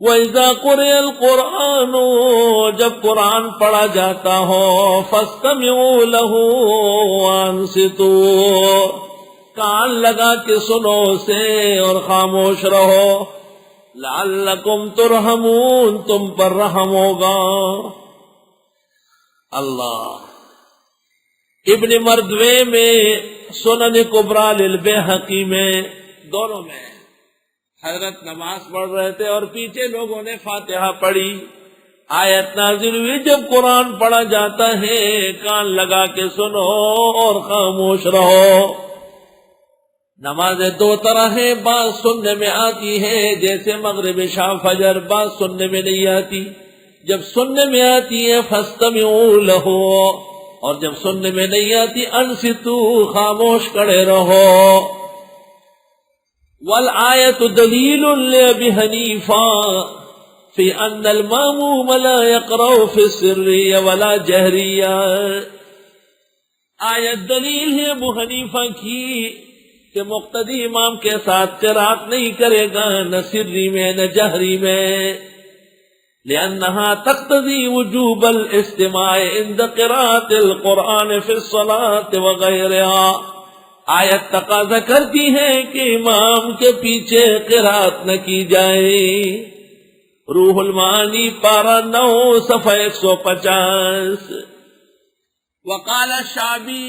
وَإِذَا قُرِئَ الْقُرْآنُ جب قرآن پڑھا جاتا ہو فَاسْتَمِعُوا لَهُ وَأَنصِتُوا کان لگا کے سنو اسے اور خاموش رہو لعلکم ترحمون تم پر رحم ہوگا. اللہ ابن مردوے میں سنن کبریٰ للبیہقی میں دونوں میں حضرت نماز پڑھ رہے تھے اور پیچھے لوگوں نے فاتحہ پڑھی. آیت نازل ہوئی جب قرآن پڑھا جاتا ہے کان لگا کے سنو اور خاموش رہو. نمازیں دو طرح ہیں، بعض سننے میں آتی ہے جیسے مغرب عشاء فجر، بعض سننے میں نہیں آتی. جب سننے میں آتی ہے فاستمعوا لہ، اور جب سننے میں نہیں آتی انصتوا خاموش کھڑے رہو. والآیت دلیل لأبی حنیفہ فی ان الماموم لا یقرأ فی السریہ ولا جہریہ. آیت دلیل ہے ابو حنیفہ کی کہ مقتدی امام کے ساتھ قرات نہیں کرے گا، نہ سری میں نہ جہری میں، لأنها تقتضی وجوب الاستماع عند قراءة القرآن فی الصلاة وغیرها. آیت تقاضا کرتی ہے کہ امام کے پیچھے قرات نہ کی جائے. روح المعانی پارہ 9 صفحہ 150. وقال شعبی،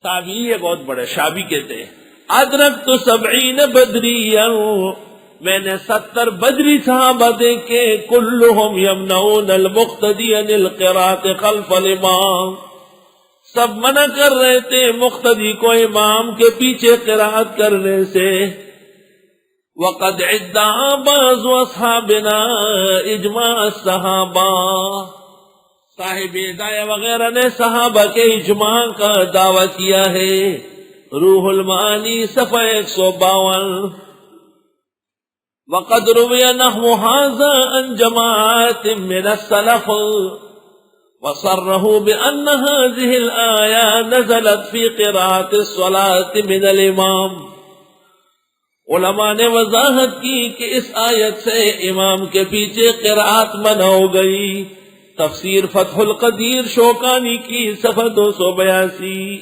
شعبی یہ بہت بڑے شعبی کہتے ہیں ادرکت 70 بدریا، میں نے 70 بدری صحابہ دیکھے کلہم یمنعون المقتدی عن القراءۃ خلف الامام، سب منع کر رہے تھے مقتدی کو امام کے پیچھے قرات کرنے سے. وقد ادعا بعض اصحابنا اجماع الصحابہ، صاحب ہدایہ وغیرہ نے صحابہ کے اجماع کا دعویٰ کیا ہے. روح المعانی صفحہ 152. وقد روی نحو ھذا عن جماعات من السلف وصرحوا بأن هذه الآية نزلت في قراءة الصلاة من الامام. علماء نے وضاحت کی کہ اس آیت سے امام کے پیچھے قراءت منع ہو گئی. تفسیر فتح القدیر شوکانی کی صفحہ 282.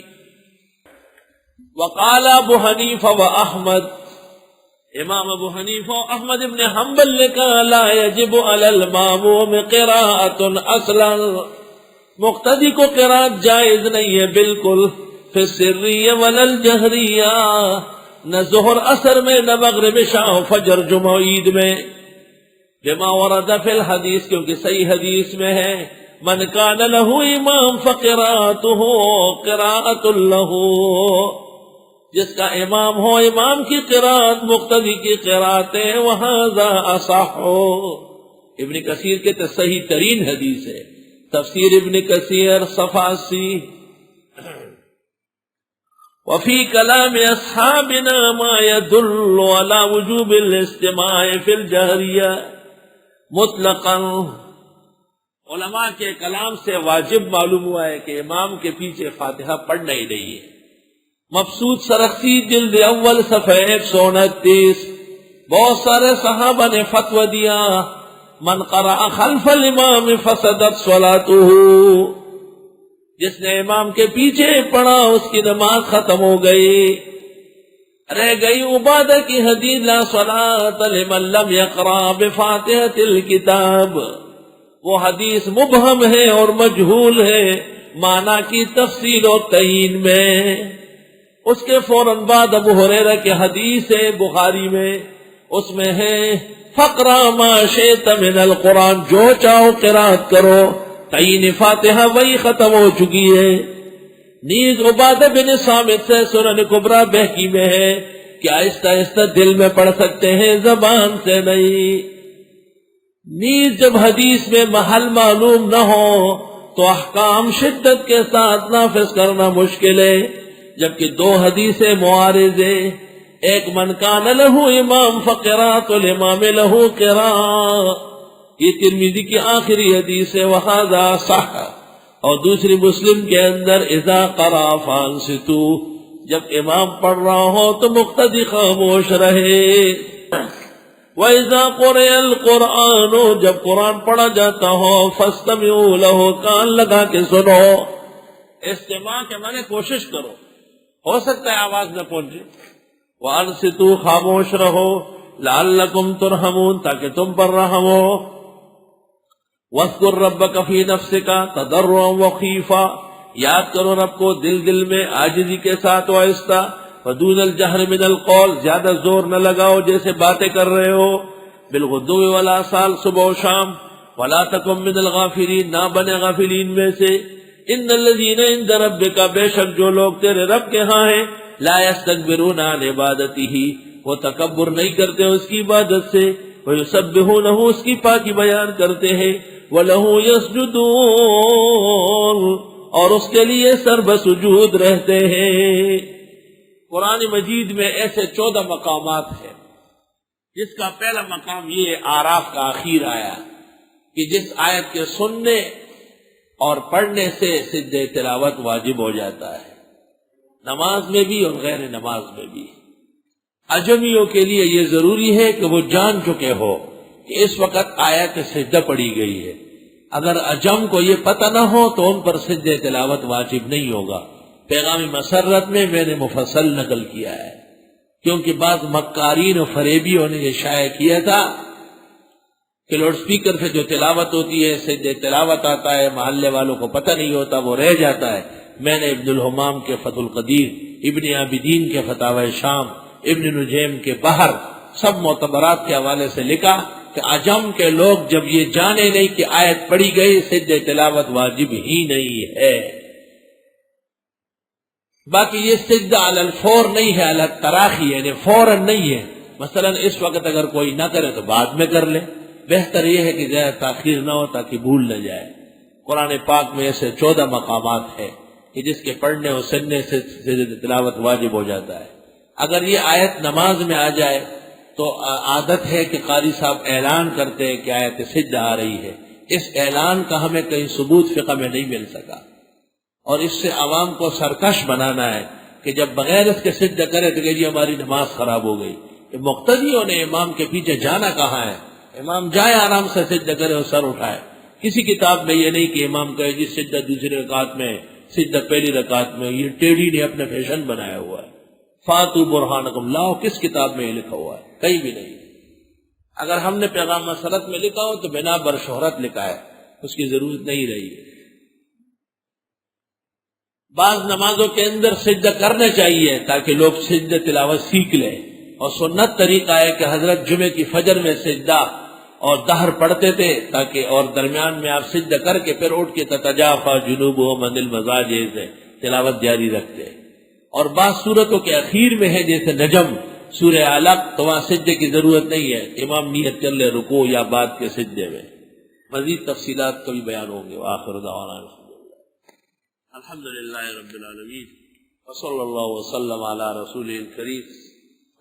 وقال ابو حنیفہ و احمد، امام ابو حنیفہ و احمد ابن حنبل نے کہا لا یجب علی الماموم قراءۃ اصلا، مقتدی کو قراءت جائز نہیں ہے بالکل. فی السریہ ولا الجہریہ، نہ ظہر اثر میں نہ مغرب عشاء فجر جمعہ عید میں. بما ورد فی الحدیث، کیونکہ صحیح حدیث میں ہے من کان لہ امام فقراءتہ قراءۃ لہ، جس کا امام ہو امام کی قراءت مقتدی کی قراءتیں وہذا اصح. ابن کثیر کے صحیح ترین حدیث ہے، تفسیر ابن کثیر صفحہ 80. وفی کلام اصحابنا ما يدل على وجوب الاستماع فی الجہریہ مطلقا، علماء کے کلام سے واجب معلوم ہوا ہے کہ امام کے پیچھے فاتحہ پڑھنا ہی نہیں ہے. مبسوط سرخسی جلد اول صفحہ 129. بہت سارے صحابہ نے فتوی دیا من قرأ خلف الامام فسدت صلاتہ، جس نے امام کے پیچھے پڑھا اس کی نماز ختم ہو گئی. رہ گئی عبادہ کی حدیث لا صلاۃ لمن لم یقرأ بفاتحۃ الکتاب، وہ حدیث مبہم ہے اور مجہول ہے معنی کی تفصیل و تعیین میں. اس کے فوراً بعد ابو ہریرہ کی حدیث ہے بخاری میں، اس میں ہے فقرا ما شئت من القرآن، جو چاہو قرات کرو. تعین فاتحہ وہی ختم ہو چکی ہے. نیز عبادہ بن صامت سے سنن کبریٰ بہقی میں ہے کہ آہستہ آہستہ دل میں پڑھ سکتے ہیں، زبان سے نہیں. نیز جب حدیث میں محل معلوم نہ ہو تو احکام شدت کے ساتھ نافذ کرنا مشکل ہے، جبکہ 2 حدیثیں معارض ہیں. ایک من کان لہ امام فقراءۃ الامام لہ قراءۃ، یہ ترمذی کی آخری حدیث ہے وہذا صح، اور دوسری مسلم کے اندر اذا قرأ فانصتوا، جب امام پڑھ رہا ہو تو مقتدی خاموش رہے. وَإِذَا قُرِئَ الْقُرْآنُ جب قرآن پڑھا جاتا ہو فَاسْتَمِعُوا لَهُ کان لگا کے سنو. استماع کے معنی کوشش کرو، ہو سکتا ہے آواز نہ پہنچے. وَأَنصِتُوا خاموش رہو لَعَلَّكُمْ تُرْحَمُونَ تاکہ تم پر رحم ہو. وَاذْكُرْ رَبَّكَ فِي نَفْسِكَ تَضَرُّعًا وَخِيفًا یاد کرو رب کو دل میں عاجزی کے ساتھ و آہستہ. وَدُونَ الْجَهْرِ مِنَ الْقَوْلِ زیادہ زور نہ لگاؤ جیسے باتیں کر رہے ہو. بِالْغُدُوِّ وَالْآصَالِ صبح و شام. وَلَا تَكُن مِّنَ الْغَافِلِينَ نہ بنے غافلین میں سے. إِنَّ الَّذِينَ عِندَ رَبِّكَ بے شک جو لوگ تیرے رب کے ہاں ہیں لَا يَسْتَكْبِرُونَ عَنْ عِبَادَتِهِ وہ تکبر نہیں کرتے اس کی عبادت سے. وَيُسَبِّحُونَهُ اس کی پاکی بیان کرتے ہیں. وَلَهُ يَسْجُدُونَ اور اس کے لیے سر بسجود رہتے ہیں. قرآن مجید میں ایسے 14 مقامات ہیں جس کا پہلا مقام یہ آراف کا اخیر آیا کہ جس آیت کے سننے اور پڑھنے سے سجدہ تلاوت واجب ہو جاتا ہے، نماز میں بھی اور غیر نماز میں بھی. اجمیوں کے لیے یہ ضروری ہے کہ وہ جان چکے ہو کہ اس وقت آیت سجدہ پڑھی گئی ہے. اگر اجم کو یہ پتہ نہ ہو تو ان پر سجدہ تلاوت واجب نہیں ہوگا. پیغام مسرت میں میں نے مفصل نقل کیا ہے، کیونکہ بعض مکارین و فریبیوں نے یہ شائع کیا تھا کہ لاؤڈ سپیکر سے جو تلاوت ہوتی ہے سجدہ تلاوت آتا ہے، محلے والوں کو پتہ نہیں ہوتا، وہ رہ جاتا ہے. میں نے ابن الحمام کے فتح القدیر، ابن عابدین کے فتاوی شام، ابن نجیم کے بحر سب معتبرات کے حوالے سے لکھا کہ عجم کے لوگ جب یہ جانے نہیں کہ آیت پڑھی گئی سجدہ تلاوت واجب ہی نہیں ہے. باقی یہ سجدہ علی الفور نہیں ہے، علی التراخی یعنی فوراً نہیں ہے. مثلا اس وقت اگر کوئی نہ کرے تو بعد میں کر لے. بہتر یہ ہے کہ زیادہ تاخیر نہ ہو تاکہ بھول نہ جائے. قرآن پاک میں ایسے 14 مقامات ہیں کہ جس کے پڑھنے اور سننے سے سجدہ تلاوت واجب ہو جاتا ہے. اگر یہ آیت نماز میں آ جائے تو عادت ہے کہ قاری صاحب اعلان کرتے ہیں کہ آیت سجدہ آ رہی ہے. اس اعلان کا ہمیں کہیں ثبوت فقہ میں نہیں مل سکا، اور اس سے عوام کو سرکش بنانا ہے کہ جب بغیر اس کے سجدہ کرے تو کہ جی ہماری نماز خراب ہو گئی. مقتدیوں نے امام کے پیچھے جانا کہاں ہے؟ امام جائے آرام سے سجدہ کرے اور سر اٹھائے. کسی کتاب میں یہ نہیں کہ امام کہے جی سجدہ دوسری رکعت میں، سجدہ پہلی رکعت میں. یہ ٹیڑھی نے اپنے فیشن بنایا ہوا ہے. فاتو برہانکم لاؤ کس کتاب میں یہ لکھا ہوا ہے؟ کہیں بھی نہیں. اگر ہم نے پیغام مسرت میں لکھا ہو تو بنا بر شہرت لکھا ہے، اس کی ضرورت نہیں رہی ہے. بعض نمازوں کے اندر سجدہ کرنا چاہیے تاکہ لوگ سجدہ تلاوت سیکھ لیں، اور سنت طریقہ ہے کہ حضرت جمعے کی فجر میں سجدہ اور دہر پڑھتے تھے تاکہ اور درمیان میں آپ سجدہ کر کے پھر اٹھ کے تتجافا جنوبہم عن المضاجع سے تلاوت جاری رکھتے. اور بعض صورتوں کے اخیر میں ہے جیسے نجم سورہ علق تو وہاں سجدے کی ضرورت نہیں ہے، امام نیت کر لے رکوع یا بعد کے سجدے میں. مزید تفصیلات کبھی بیان ہوں گے. وآخر دعوانا الحمدللہ رب العالمین وصلی اللہ وسلم علی رسولہ الکریم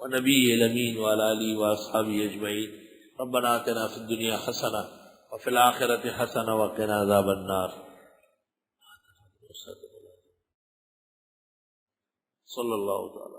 ونبی الامین وعلی آلہ واصحابہ اجمعین. ربنا آتنا فی الدنیا حسنہ وفی الآخرۃ حسنہ وقنا عذاب النار. صلی اللہ تعالی